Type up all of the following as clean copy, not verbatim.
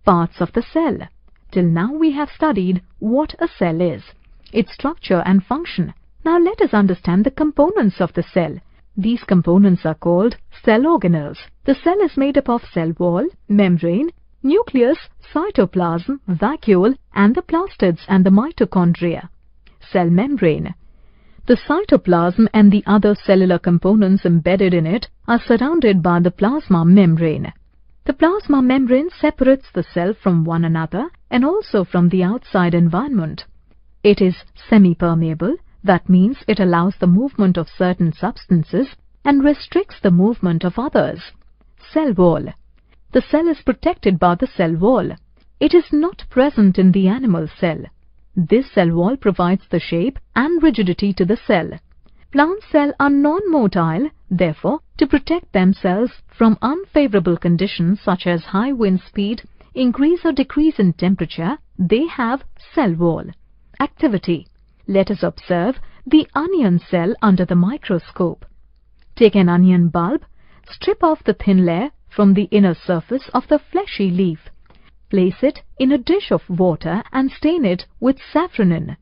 Parts of the cell. Till now we have studied what a cell is, its structure and function. Now let us understand the components of the cell. These components are called cell organelles. The cell is made up of cell wall, membrane, nucleus, cytoplasm, vacuole, and the plastids and the mitochondria. Cell membrane. The cytoplasm and the other cellular components embedded in it are surrounded by the plasma membrane. The plasma membrane separates the cell from one another and also from the outside environment. It is semi-permeable, that means it allows the movement of certain substances and restricts the movement of others. Cell wall. The cell is protected by the cell wall. It is not present in the animal cell. This cell wall provides the shape and rigidity to the cell. Plant cells are non-motile, therefore, to protect themselves from unfavorable conditions such as high wind speed, increase or decrease in temperature, they have cell wall. Activity. Let us observe the onion cell under the microscope. Take an onion bulb, strip off the thin layer from the inner surface of the fleshy leaf. Place it in a dish of water and stain it with safranin.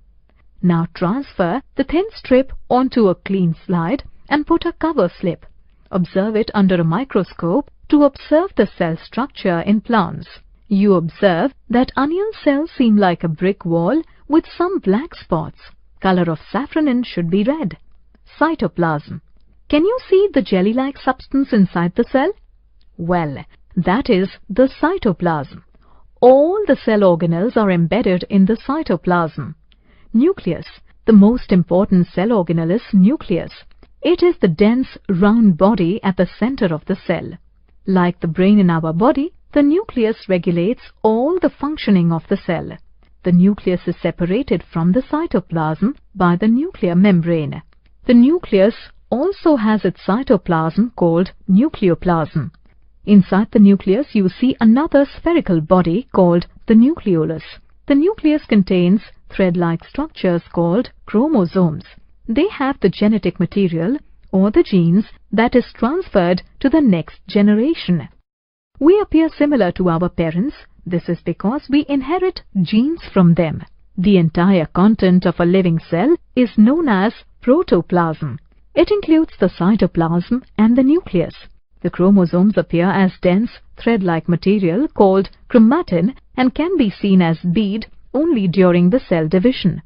Now transfer the thin strip onto a clean slide and put a cover slip. Observe it under a microscope to observe the cell structure in plants. You observe that onion cells seem like a brick wall with some black spots. Color of safranin should be red. Cytoplasm. Can you see the jelly-like substance inside the cell? Well, that is the cytoplasm. All the cell organelles are embedded in the cytoplasm. Nucleus. The most important cell organelle is nucleus. It is the dense, round body at the center of the cell. Like the brain in our body, the nucleus regulates all the functioning of the cell. The nucleus is separated from the cytoplasm by the nuclear membrane. The nucleus also has its cytoplasm called nucleoplasm. Inside the nucleus you see another spherical body called the nucleolus. The nucleus contains thread-like structures called chromosomes. They have the genetic material or the genes that is transferred to the next generation. We appear similar to our parents. This is because we inherit genes from them. The entire content of a living cell is known as protoplasm. It includes the cytoplasm and the nucleus. The chromosomes appear as dense, thread-like material called chromatin and can be seen as bead only during the cell division.